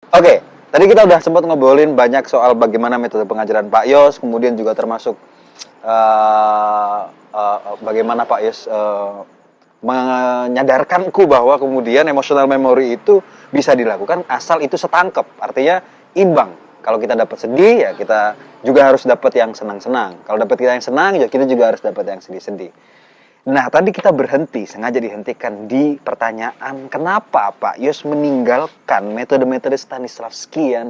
Oke, tadi kita udah sempat ngobrolin banyak soal bagaimana metode pengajaran Pak Yos, kemudian juga termasuk bagaimana Pak Yos menyadarkanku bahwa kemudian emotional memory itu bisa dilakukan asal itu setangkep, artinya imbang. Kalau kita dapat sedih, ya kita juga harus dapat yang senang-senang. Kalau dapat kita yang senang, ya kita juga harus dapat yang sedih-sedih. Nah, tadi kita berhenti, sengaja dihentikan di pertanyaan kenapa Pak Yos meninggalkan metode-metode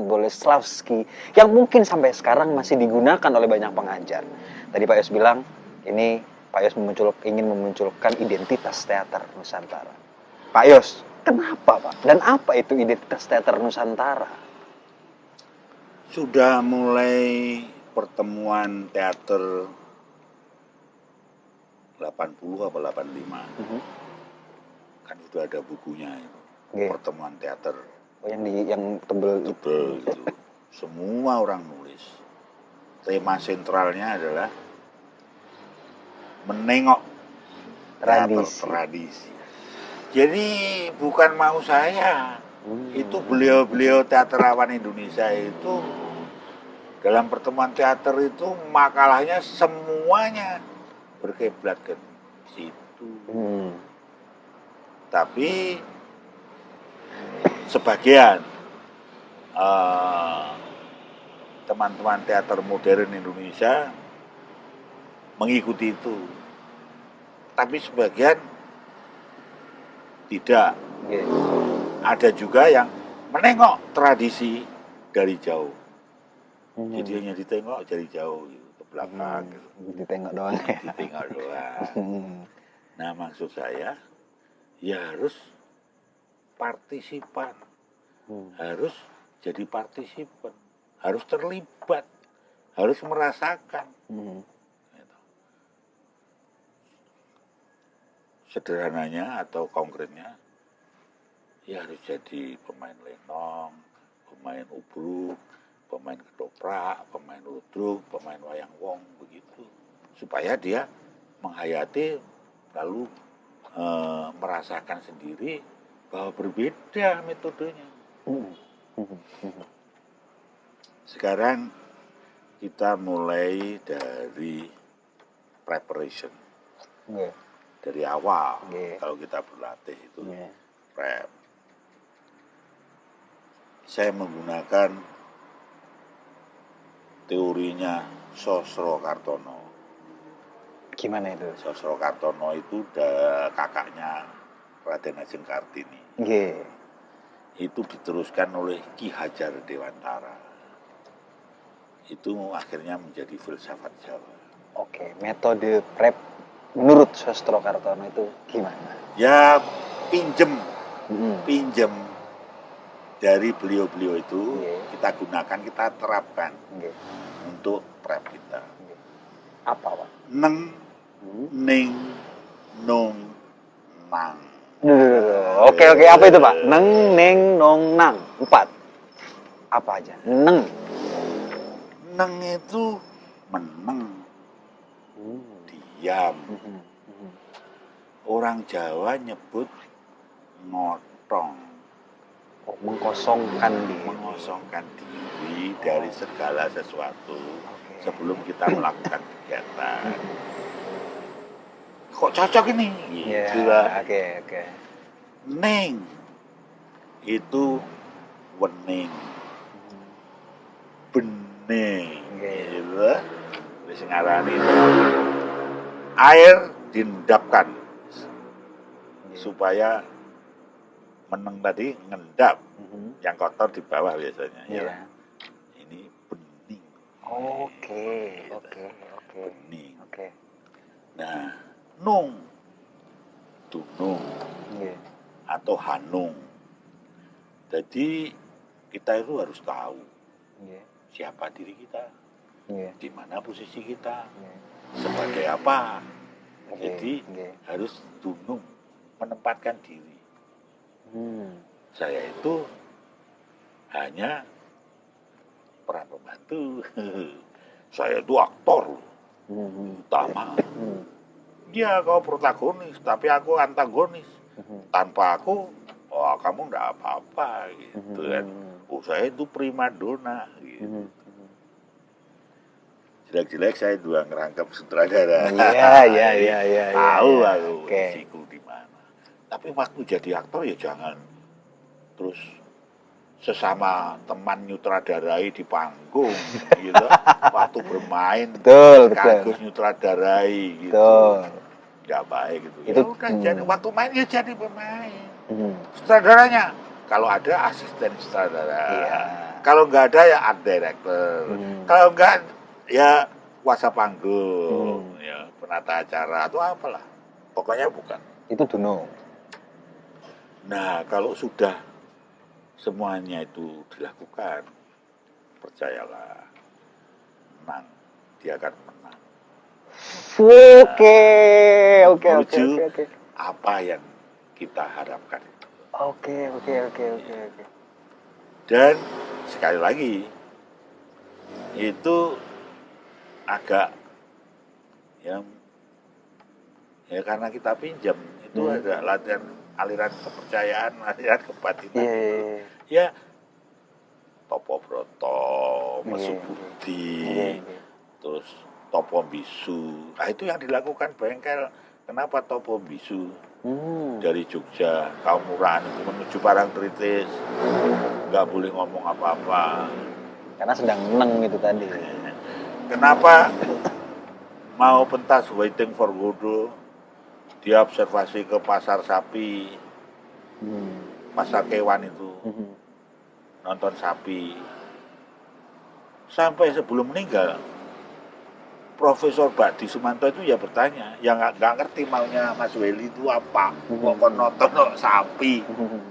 Boleslavski yang mungkin sampai sekarang masih digunakan oleh banyak pengajar. Tadi Pak Yos bilang, ini Pak Yos ingin memunculkan identitas teater Nusantara. Pak Yos, kenapa Pak? Dan apa itu identitas teater Nusantara? Sudah mulai pertemuan teater 80 atau 85. Kan sudah ada bukunya itu. Yeah. Pertemuan teater. Oh, yang tebel itu. Semua orang nulis. Tema sentralnya adalah menengok tradisi. Jadi bukan mau saya. Itu beliau-beliau teaterawan Indonesia itu dalam pertemuan teater itu makalahnya semuanya berkiblat ke situ. Tapi sebagian teman-teman teater modern Indonesia mengikuti itu. Tapi sebagian tidak. Ada juga yang menengok tradisi dari jauh. Jadi hanya ditengok dari jauh gitu, ke belakang gitu. Ditengok doang ya. Ditengok doang. Nah, maksud saya ya harus partisipan. Harus jadi partisipan. Harus terlibat. Harus merasakan. Gitu. Sederhananya atau konkretnya ya harus jadi pemain lenong, pemain ubruk, pemain ketoprak, pemain ludruk, pemain wayang wong, begitu. Supaya dia menghayati lalu merasakan sendiri bahwa berbeda metodenya. Sekarang kita mulai dari preparation. Dari awal, kalau kita berlatih itu prep. Saya menggunakan teorinya Sosro Kartono. Gimana itu? Sosro Kartono itu kakaknya Raden Ajeng Kartini. Itu diteruskan oleh Ki Hajar Dewantara. Itu akhirnya menjadi filsafat Jawa. Oke, metode prep menurut Sosro Kartono itu gimana? Ya pinjem dari beliau-beliau itu kita gunakan, kita terapkan untuk prep kita. Apa Pak? Neng, ning, nung, nang. Oke, apa itu Pak? Neng, neng, nong, nang. 4. Apa aja? Neng. Neng itu meneng, diam. Orang Jawa nyebut ngotong. Mengosongkan diri dari segala sesuatu sebelum kita melakukan kegiatan. Kok cocok ini? Gitu lah. Oke. Neng itu wening, bening, gitu. Wis ngarani itu air diendapkan supaya meneng tadi ngendap, yang kotor di bawah biasanya. Ya. Ini bening. Oke. Bening. Nah, nung, dunung, atau hanung. Jadi kita itu harus tahu siapa diri kita, di mana posisi kita, sebagai apa. Jadi harus dunung, menempatkan diri. Saya itu hanya peran pembantu. Saya itu aktor utama. Dia kau protagonis, tapi aku antagonis. Tanpa aku, kamu enggak apa-apa gitu kan. Oh, saya itu primadona gitu. Mhm. Jelek-jelek saya juga ngerangkap sutradara. Iya. Tahu Iya. aku Oke. risiko di mana. Tapi waktu jadi aktor ya jangan terus sesama teman nyutradarai di panggung gitu. Waktu bermain Betul. sekaligus nyutradarai gitu. Betul. Nggak baik gitu. Itu, Ya udah jadi waktu main ya jadi pemain. Mhm. Sutradaranya kalau ada asisten sutradara. Iya. Kalau nggak ada ya art director. Kalau nggak ya kuasa panggung, ya penata acara atau apalah. Pokoknya bukan. Itu Dunung. Nah, kalau sudah semuanya itu dilakukan, percayalah, menang. Dia akan menang. Oke. Menuju apa yang kita harapkan itu. Oke. Dan sekali lagi, itu agak ya karena kita pinjam itu ada latihan aliran kepercayaan, aliran kebatinan. Iya. Ya Topo Broto, Mesu Budi, terus Topo Bisu. Nah itu yang dilakukan bengkel. Kenapa Topo Bisu? Dari Jogja, kaum murahan itu menuju Parangtritis, nggak boleh ngomong apa-apa. Karena sedang menang itu tadi. Kenapa mau pentas Waiting for Godot? Dia observasi ke pasar sapi, pasar kewan itu, nonton sapi. Sampai sebelum meninggal, Profesor Bakti Sumanto itu ya bertanya, yang nggak ngerti maunya Mas Weli itu apa, mau nonton sapi,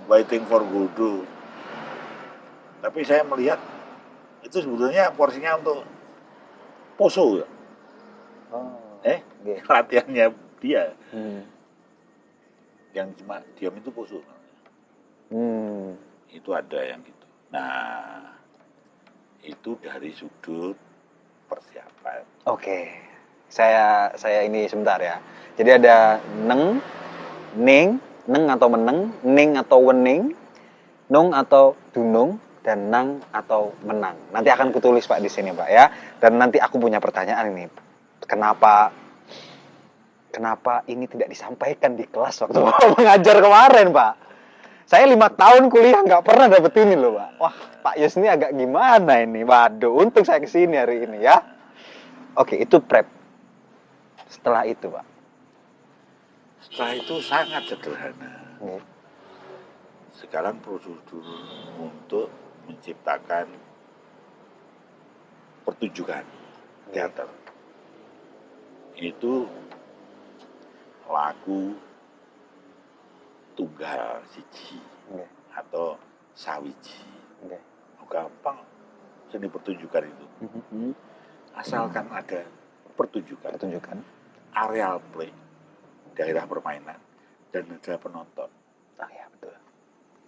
Waiting for Godot. Tapi saya melihat itu sebetulnya porsinya untuk poso ya. Latihannya dia. Yang cuma diam itu poso. Itu ada yang gitu. Nah, itu dari sudut persiapan. Oke. Saya ini sebentar ya. Jadi ada neng, neng atau meneng, ning atau wening, nung atau dunung, dan nang atau menang. Nanti akan kutulis Pak di sini Pak ya. Dan nanti aku punya pertanyaan ini. Kenapa ini tidak disampaikan di kelas waktu Bapak mengajar kemarin Pak? Saya 5 tahun kuliah nggak pernah dapet ini loh Pak. Wah Pak Yus ini agak gimana ini? Waduh, untung saya kesini hari ini ya. Oke, itu prep. Setelah itu Pak. Setelah itu sangat sederhana. Sekarang prosedur untuk menciptakan pertunjukan teater. Itu lagu tunggal siji atau sawiji. Gampang seni pertunjukan itu. Asalkan ada pertunjukan. Areal play, daerah permainan, dan ada penonton. Ya betul.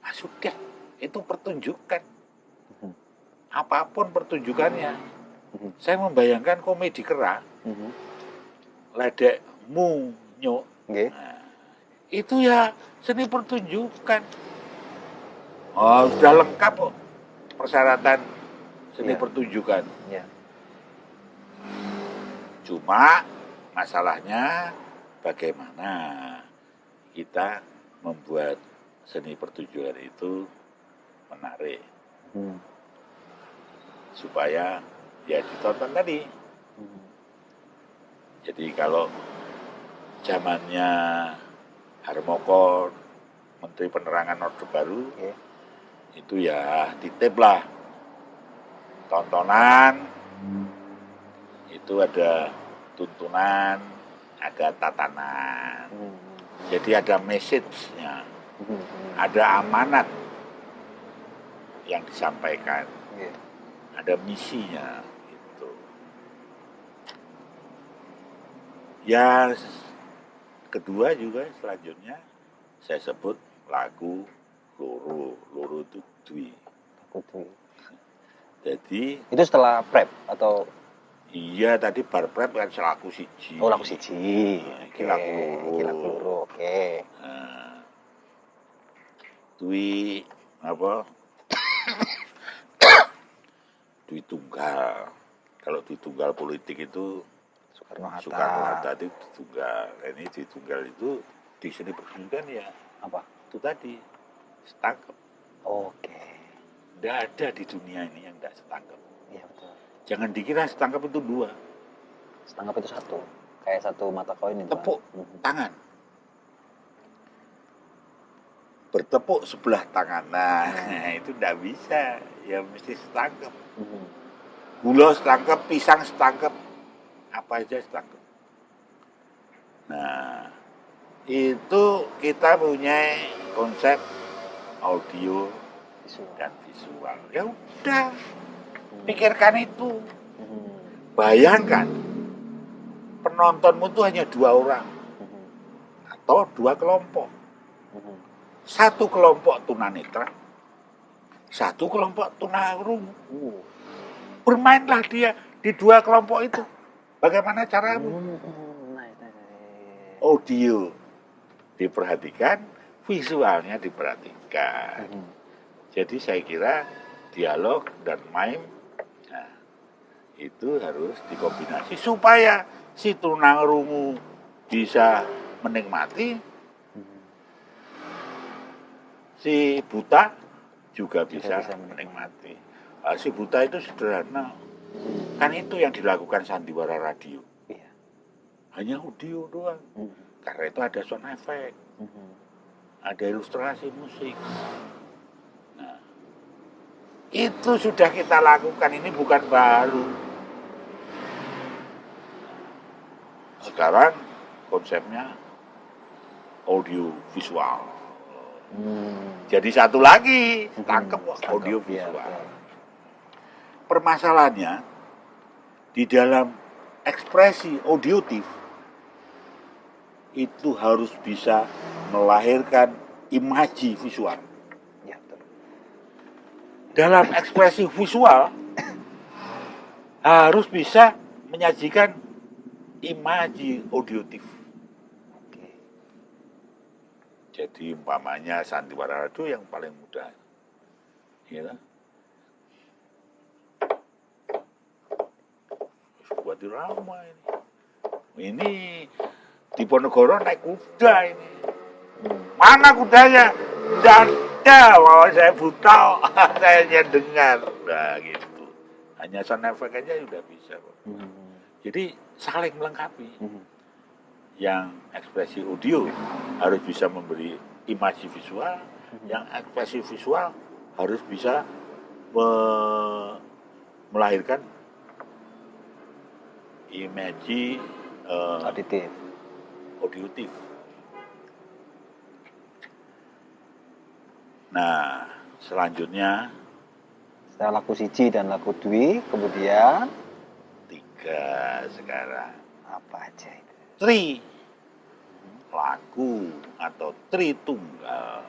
Ah, sudah, itu pertunjukan. Apapun pertunjukannya. Saya membayangkan komedi kera, ledek munyo. Nah, itu ya seni pertunjukan. Oh, sudah lengkap kok persyaratan seni pertunjukan. Cuma masalahnya bagaimana kita membuat seni pertunjukan itu menarik. Supaya ya ditonton tadi. Jadi kalau zamannya Harmoko, Menteri Penerangan Orde Baru, itu ya titip lah. Tontonan, itu ada tuntunan, ada tatanan. Jadi ada message-nya, ada amanat yang disampaikan, ada misinya. Gitu. Ya, kedua juga selanjutnya saya sebut lagu loro itu dwi. Jadi itu setelah prep atau iya tadi bar prep kan selaku siji. Oh, lagu siji. Iki lagu loro. Oke. Nah, dwi apa? Dwi Tunggal. Kalau Dwi Tunggal politik itu Soekarno-Hatta. Soekarno-Hatta itu Dwi Tunggal. Ini Dwi Tunggal itu di seni pertunjukan ya Apa? itu tadi setangkep. Oke. Tidak ada di dunia ini yang tidak setangkep. Iya betul. Jangan dikira setangkep itu dua. Setangkap itu satu. Kayak satu mata koin itu. Tepuk Kan? tangan. Bertepuk sebelah tangan. Nah, itu tidak bisa. Ya mesti setangkep. Gula setangkep, pisang setangkep. Apa aja setangkep. Nah, itu kita punya konsep audio Visual. dan visual. Ya udah, pikirkan itu. Mhm. Bayangkan, penontonmu itu hanya 2 orang Mhm. atau 2 kelompok. Mhm. Satu kelompok tunanetra, satu kelompok tunarungu. Bermainlah dia di 2 kelompok itu. Bagaimana caramu? Nice. Audio diperhatikan, visualnya diperhatikan. Jadi saya kira dialog dan mime nah, itu harus dikombinasi supaya si tunarungu bisa menikmati, si buta juga bisa menikmati. Si buta itu sederhana, kan itu yang dilakukan sandiwara radio. Iya. Hanya audio doang, karena itu ada sound effect, ada ilustrasi musik. Nah, itu sudah kita lakukan, ini bukan baru. Sekarang konsepnya audio visual. Jadi satu lagi, tangkep audio visual. Permasalahannya di dalam ekspresi audiotif itu harus bisa melahirkan imaji visual. Ya, betul. Dalam ekspresi visual harus bisa menyajikan imaji audiotif. Oke. Jadi umpamanya sandiwara radio yang paling mudah, ya, buat dirama ini. Ini di Ponorogo naik kuda ini. Mana kudanya? Tidak ada, mau saya buta, saya hanya dengar. Nah gitu. Hanya sound effect aja sudah bisa. Jadi saling melengkapi. Yang ekspresi audio harus bisa memberi imaji visual, yang ekspresi visual harus bisa melahirkan imaji audiotif. Nah, selanjutnya setelah laku siji dan laku dwi, kemudian 3 sekarang. apa aja itu? Tri, laku atau tri tunggal.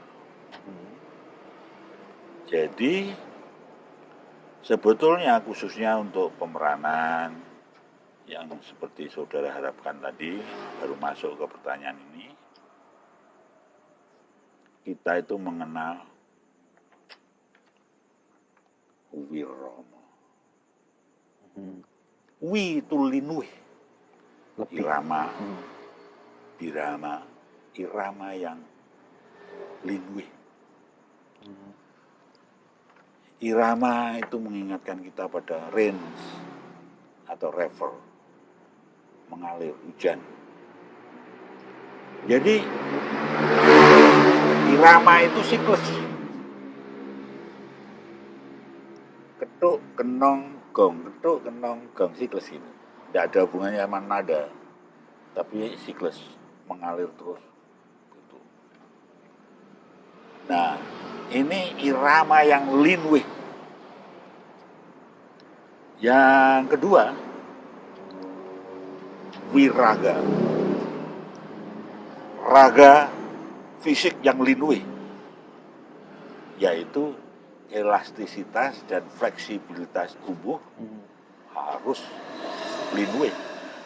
Jadi sebetulnya khususnya untuk pemeranan yang seperti saudara harapkan tadi, baru masuk ke pertanyaan ini, kita itu mengenal Wiromo. Wi itu linuih, irama, birama, irama yang linuih. Irama itu mengingatkan kita pada rains atau river, mengalir, hujan. Jadi irama itu siklus. Ketuk, kenong, gong, ketuk, kenong, gong, siklus ini. Tidak ada hubungannya sama nada, tapi siklus mengalir terus. Gitu. Nah, ini irama yang linuih. Yang kedua, wiraga. Raga fisik yang linuih, yaitu elastisitas dan fleksibilitas tubuh harus linuih,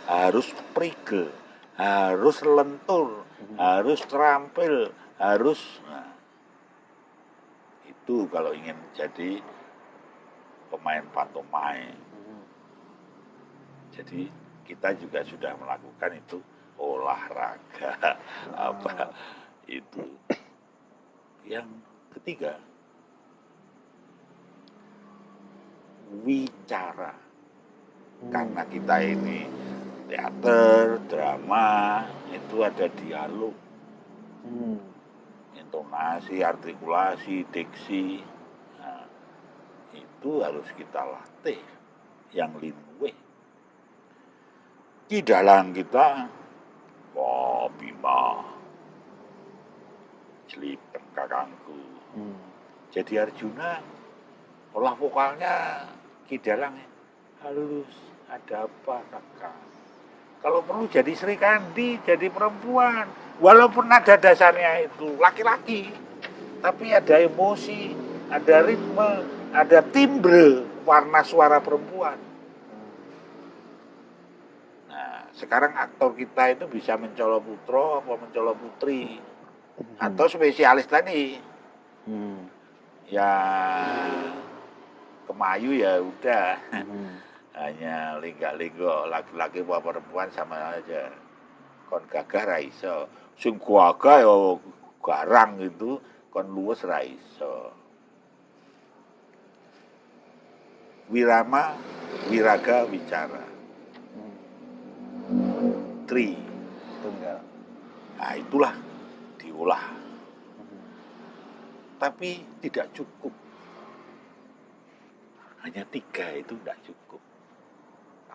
harus prigel, harus lentur, harus terampil, harus. Nah, itu kalau ingin jadi pemain pantomime. Jadi kita juga sudah melakukan itu olahraga apa itu. Yang ketiga, wicara. Karena kita ini teater, drama, itu ada dialog, intonasi, artikulasi, diksi. Nah, itu harus kita latih yang linwe. Di dalam kita, wah Bima, Jelipen kakangku. Jadi Arjuna, olah vokalnya Ki Dalang halus, ada apa kakak? Kalau perlu jadi Sri Kandi, jadi perempuan. Walaupun ada dasarnya itu laki-laki, tapi ada emosi, ada ritme, ada timbre, warna suara perempuan. Nah, sekarang aktor kita itu bisa mencolok putro atau mencolok putri, atau spesialis tadi. Ya kemayu ya udah. Hanya linggak-linggok laki-laki apa perempuan sama aja. Kon gagah ra iso. Sing gagah ya garang gitu, kon luwes ra iso. Wirama, wiraga, wicara. Tri. Tunggal. Nah itulah diolah. Tapi tidak cukup. Hanya 3 itu tidak cukup.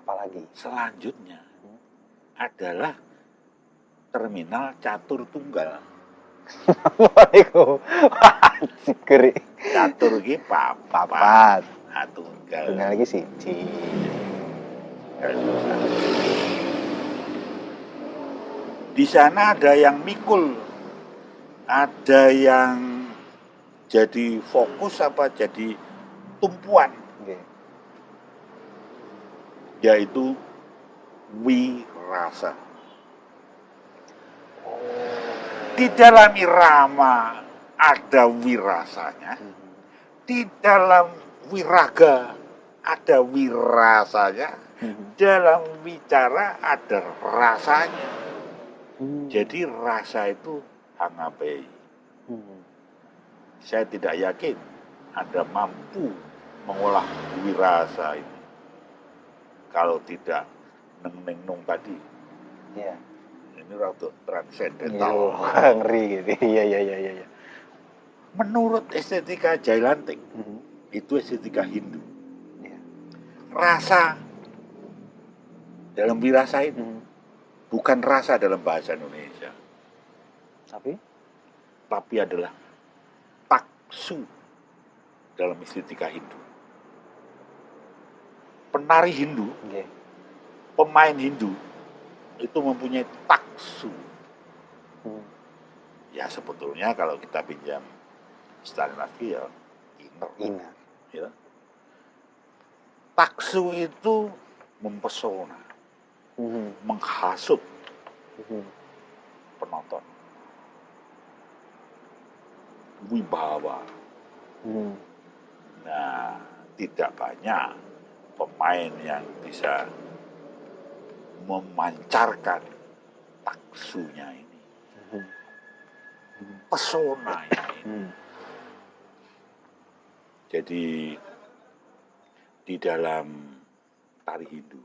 Apalagi? Selanjutnya adalah terminal catur tunggal. Assalamualaikum. Sikeri. Catur ki papat, tunggal. Tunggal lagi siji. Di sana ada yang mikul, ada yang jadi fokus apa jadi tumpuan, yaitu wirasa. Di dalam irama ada wirasanya, di dalam wiraga ada wirasanya, dalam wicara ada rasanya. Jadi rasa itu hangapai. Saya tidak yakin Anda mampu mengolah wirasa ini. Kalau tidak neng-neng-nung tadi. Iya. Ini rada transendental. Ngeri gitu. Iya. Menurut estetika Jailantik, itu estetika Hindu. Iya. Rasa dalam wirasa itu bukan rasa dalam bahasa Indonesia. Tapi adalah taksu dalam estetika Hindu. Penari Hindu, pemain Hindu itu mempunyai taksu. Ya sebetulnya kalau kita pinjam Stanislavski ya inner. Ya. Taksu itu mempesona, menghasut penonton. Wibawa. Nah, tidak banyak pemain yang bisa memancarkan taksunya ini, pesonanya ini. Jadi di dalam tari Hindu,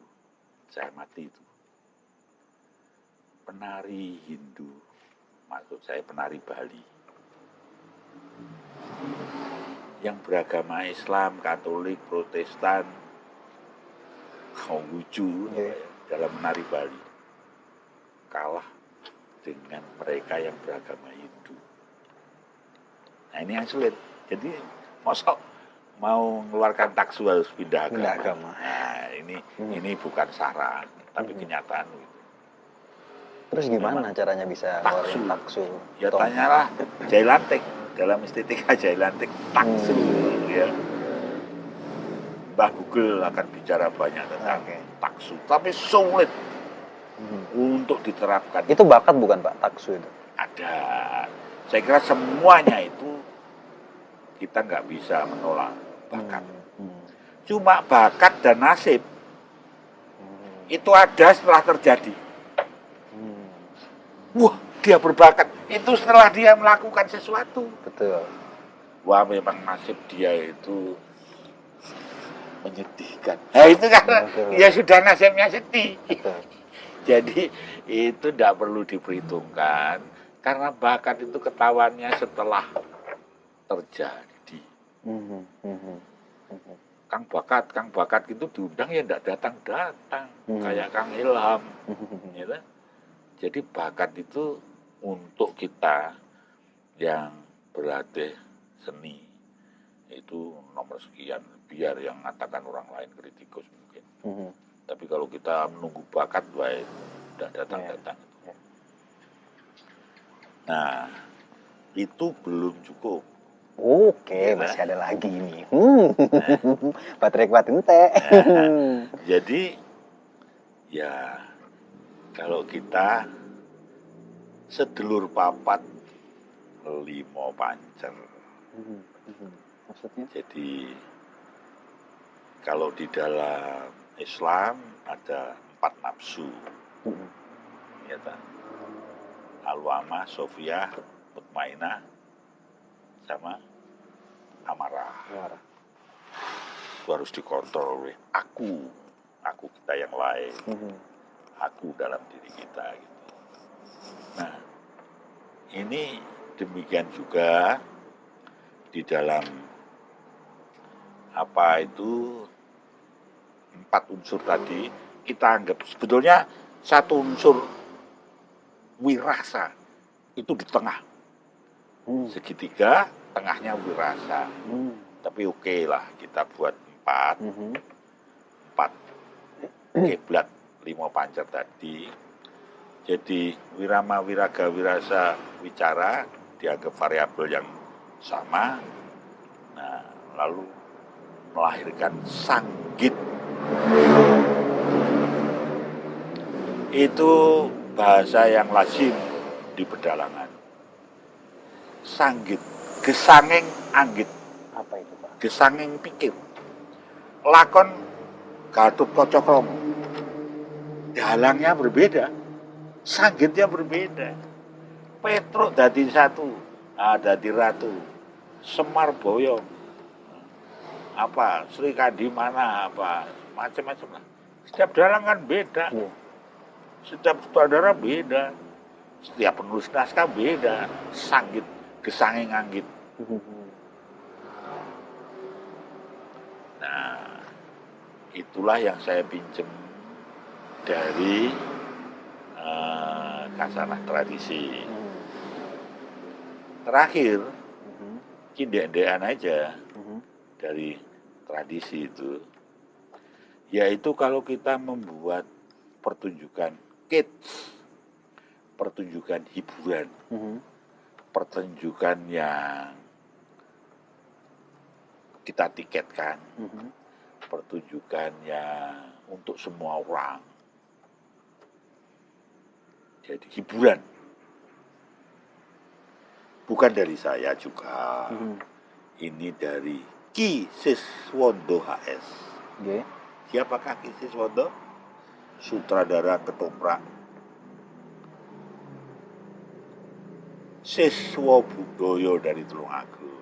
saya amati itu, penari Hindu, maksud saya penari Bali, yang beragama Islam, Katolik, Protestan, Konghucu dalam menari Bali kalah dengan mereka yang beragama Hindu. Nah ini yang sulit. Jadi mosok mau mengeluarkan taksu harus pindah agama. Nah ini bukan saran, tapi kenyataan itu. Terus gimana caranya bisa ngeluarin taksu? Ya tanyalah Jailantik. Dalam estetika Jailantik taksu ya. Mbah Google akan bicara banyak tentang taksu, tapi sulit untuk diterapkan. Itu bakat bukan Pak, taksu itu? Ada. Saya kira semuanya itu kita nggak bisa menolak bakat. Cuma bakat dan nasib itu ada setelah terjadi. Wah, dia berbakat. Itu setelah dia melakukan sesuatu. Betul. Wah, memang nasib dia itu menyedihkan. Nah, itu kan Betul. ya sudah nasibnya sedih. Betul. Jadi itu tidak perlu diperhitungkan karena bakat itu ketahuannya setelah terjadi. Kang bakat itu diundang ya tidak datang-datang kayak Kang Ilham. Ya, jadi bakat itu untuk kita yang berlatih seni itu nomor sekian, biar yang mengatakan orang lain kritikus mungkin. Tapi kalau kita menunggu bakat, baik udah datang-datang. Nah, itu belum cukup. Oke, masih ada lagi ini. Baterai kuat ente. Jadi ya kalau kita sedulur papat limo pancer. Maksudnya? Jadi kalau di dalam Islam ada 4 nafsu. Ya kan? Al-wama, Sofiyah, Mutmainah, sama amarah. Itu harus dikontrol oleh aku kita yang lain, aku dalam diri kita. Gitu. Nah, ini demikian juga di dalam apa itu 4 unsur tadi kita anggap sebetulnya satu unsur wirasa itu di tengah. Segitiga, tengahnya wirasa. Tapi oke lah, kita buat 4 kiblat 5 pancer tadi. Jadi wirama, wiraga, wirasa, wicara dianggap variabel yang sama. Nah, lalu melahirkan sanggit. Itu bahasa yang lazim di pedalangan. Sanggit, gesanging anggit. Apa itu, Pak? Gesanging pikir. Lakon Gatut Kaca Krama. Dalangnya berbeda, sanggitnya berbeda. Petruk dadi satu, dadi ratu. Semar Boyo, apa Sri Kandi mana, apa macam-macam lah. Setiap dalang kan beda. Setiap sutradara beda, setiap penulis naskah beda, sanggit, gesanging anggit. Nah, itulah yang saya pinjem dari kasanah tradisi. Terakhir, cindek-ndekan aja dari tradisi itu, yaitu kalau kita membuat pertunjukan kids, pertunjukan hiburan, pertunjukan yang kita tiketkan, pertunjukan yang untuk semua orang. Jadi hiburan. Bukan dari saya juga. Ini dari Ki Siswondo HS. Siapakah Ki Siswondo? Sutradara ketoprak. Siswa budaya dari Tulungagung.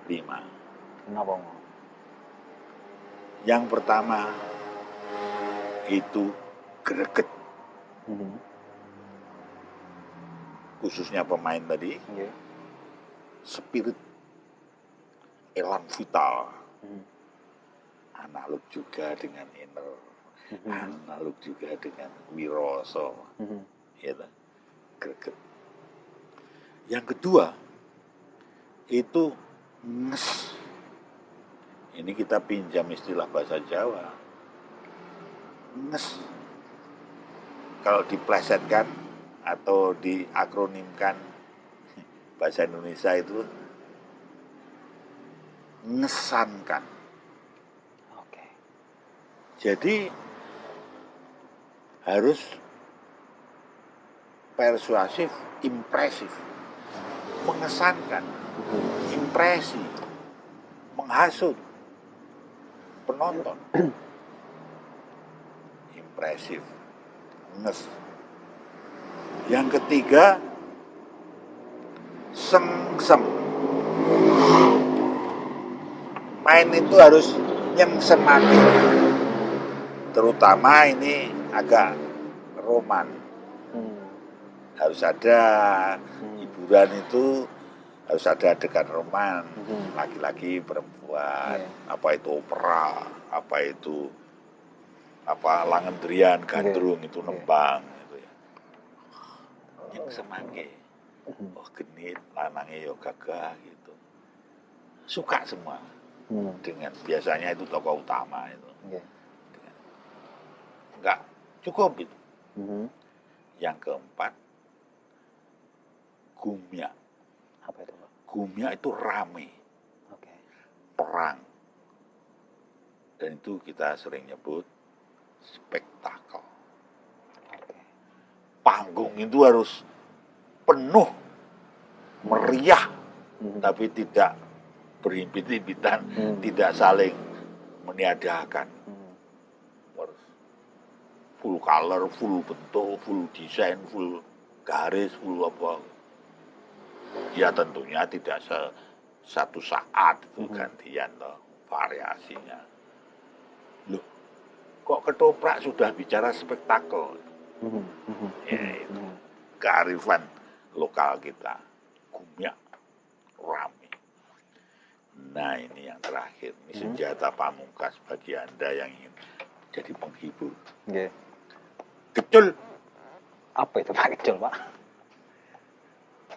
5. Kenapa? Yang pertama itu greget. Khususnya pemain tadi. Spirit, elan vital. Analog juga dengan inner, analog juga dengan wiroso, gitu, greget. Yang kedua itu nges. Ini kita pinjam istilah bahasa Jawa. Nges. Kalau diplesetkan atau diakronimkan bahasa Indonesia itu ngesankan. Jadi harus persuasif, impresif, mengesankan, impresi, menghasut penonton. Impresif, nges. Yang ketiga, sengsem. Main itu harus nyengsemake. Terutama ini agak roman. Harus ada hiburan itu, harus ada adegan roman. Laki-laki, perempuan, apa itu opera, apa itu langendrian, gandrung itu nembang gitu ya. Nyengsemake. Oh genit, lanangnya yo gagah gitu. Suka semua. Dengan biasanya itu tokoh utama itu. Enggak cukup itu. Yang keempat, gumya. Apa itu, Pak? Gumya itu rame. Perang. Dan itu kita sering nyebut spektakel. Panggung itu harus penuh, meriah, tapi tidak berhimpit-himpitan, tidak saling meniadakan. Harus full color, full bentuk, full desain, full garis, full apa. Ya tentunya tidak satu saat itu gantian loh, variasinya. Loh, kok ketoprak sudah bicara spektakel? Ya itu kearifan lokal kita, gumya, rame. Nah ini yang terakhir, ini senjata pamungkas bagi Anda yang ingin jadi penghibur. Kecul. Apa itu Pak kecil, Pak?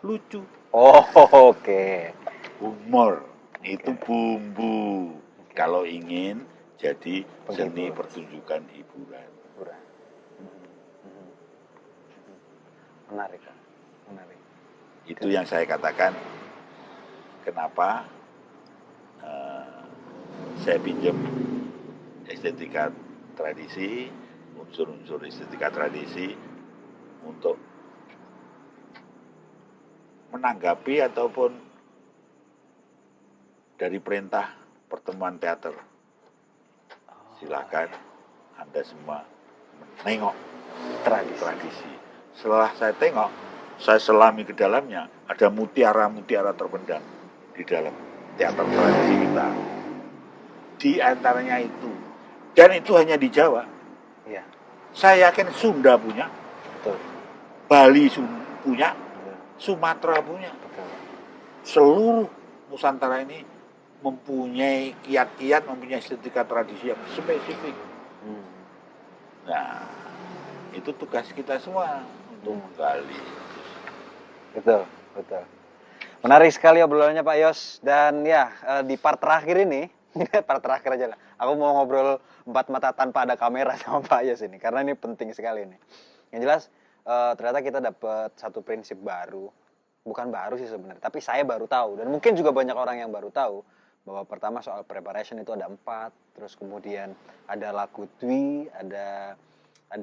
Lucu. Oh, oke. Humor, itu bumbu. Kalau ingin jadi seni pertunjukan hiburan. Menarik, Pak. Menarik. Itu yang saya katakan, kenapa saya pinjam estetika tradisi, unsur-unsur estetika tradisi untuk menanggapi ataupun dari perintah pertemuan teater. Silakan Anda semua menengok tradisi. Setelah saya tengok, saya selami ke dalamnya, ada mutiara-mutiara terpendam di dalam teater tradisi kita. Di antaranya itu, dan itu hanya di Jawa. Iya. Saya yakin Sunda punya, Betul. Bali punya, Sumatera punya. Seluruh Nusantara ini mempunyai kiat-kiat, mempunyai estetika tradisi yang spesifik. Nah, itu tugas kita semua untuk menggali. Betul. Menarik sekali obrolannya Pak Yos. Dan ya, di part terakhir ini, part terakhir aja lah. Aku mau ngobrol empat mata tanpa ada kamera sama Pak Yos ini, karena ini penting sekali ini. Yang jelas, ternyata kita dapat satu prinsip baru. Bukan baru sih sebenarnya, tapi saya baru tahu. Dan mungkin juga banyak orang yang baru tahu. Bahwa pertama soal preparation itu ada 4. Terus kemudian ada laku dwi, ada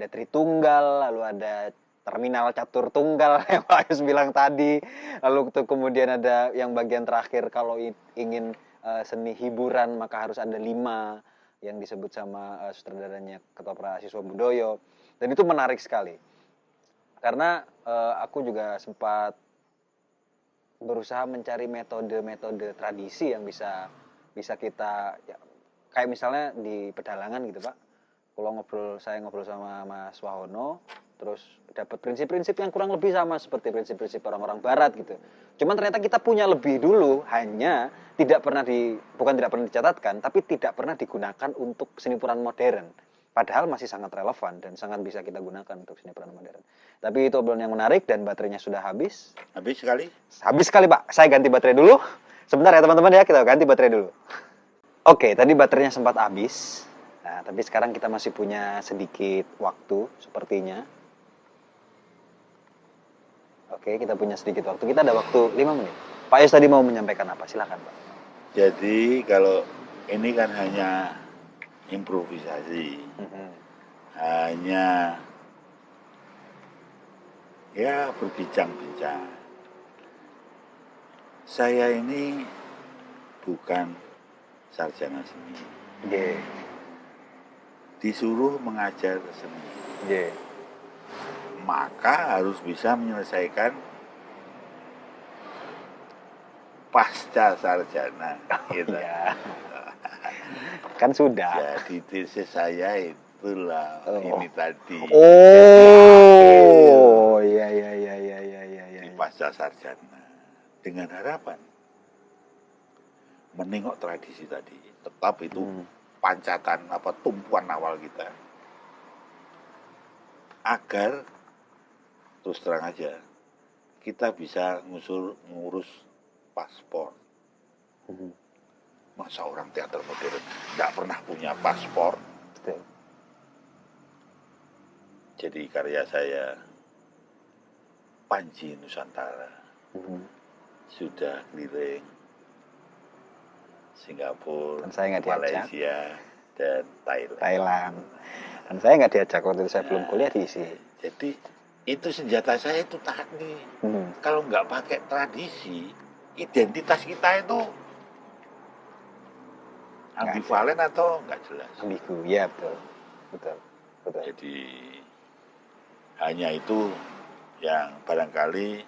tritunggal, lalu ada terminal catur tunggal yang Pak Yus bilang tadi. Lalu kemudian ada yang bagian terakhir kalau ingin seni hiburan maka harus ada 5 yang disebut sama sutradaranya Ketoprak Siswobudoyo. Dan itu menarik sekali. Karena aku juga sempat berusaha mencari metode-metode tradisi yang bisa kita ya, kayak misalnya di pedalangan gitu Pak. Kalau saya ngobrol sama Mas Wahono, terus dapat prinsip-prinsip yang kurang lebih sama seperti prinsip-prinsip orang-orang barat gitu. Cuman ternyata kita punya lebih dulu, hanya bukan tidak pernah dicatatkan, tapi tidak pernah digunakan untuk seni peran modern. Padahal masih sangat relevan dan sangat bisa kita gunakan untuk seni peran modern. Tapi itu obrolan yang menarik dan baterainya sudah habis. Habis sekali? Habis sekali Pak, saya ganti baterai dulu. Sebentar ya teman-teman ya, kita ganti baterai dulu. Oke, tadi baterainya sempat habis. Nah, tapi sekarang kita masih punya sedikit waktu sepertinya. Oke, kita punya sedikit waktu. Kita ada waktu 5 menit. Pak Yus tadi mau menyampaikan apa? Silakan Pak. Jadi kalau ini kan hanya improvisasi. Hanya ya berbincang-bincang. Saya ini bukan sarjana seni. Nggih. Disuruh mengajar seni. Nggih. Maka harus bisa menyelesaikan pasca sarjana. Gitu. Iya. Kan sudah. Jadi tesis saya itulah ini tadi. Oh, iya. Di pasca sarjana. Dengan harapan menengok tradisi tadi. Tetap itu pancatan tumpuan awal kita. Agar terus terang aja kita bisa ngurus paspor. Masa orang teater modern nggak pernah punya paspor? Betul. Jadi karya saya Panji Nusantara sudah keliling Singapura, Dan saya nggak diajak. Malaysia, dan Thailand. Dan saya nggak diajak waktu itu, saya belum kuliah di sini. Jadi itu senjata saya itu tadi. Kalau nggak pakai tradisi, identitas kita itu ambivalen atau nggak jelas. Ambigu, ya betul. Jadi hanya itu yang barangkali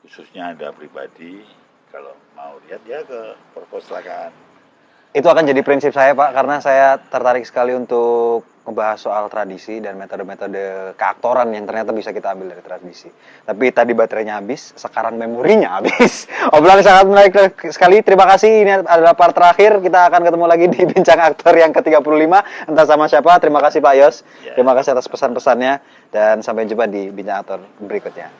khususnya Anda pribadi kalau mau lihat ya ke perpustakaan. Itu akan jadi prinsip saya, Pak, karena saya tertarik sekali untuk membahas soal tradisi dan metode-metode keaktoran yang ternyata bisa kita ambil dari tradisi. Tapi tadi baterainya habis, sekarang memorinya habis. Obrolan sangat menarik sekali. Terima kasih. Ini adalah part terakhir. Kita akan ketemu lagi di Bincang Aktor yang ke-35. Entah sama siapa. Terima kasih Pak Yos. Ya. Terima kasih atas pesan-pesannya. Dan sampai jumpa di Bincang Aktor berikutnya.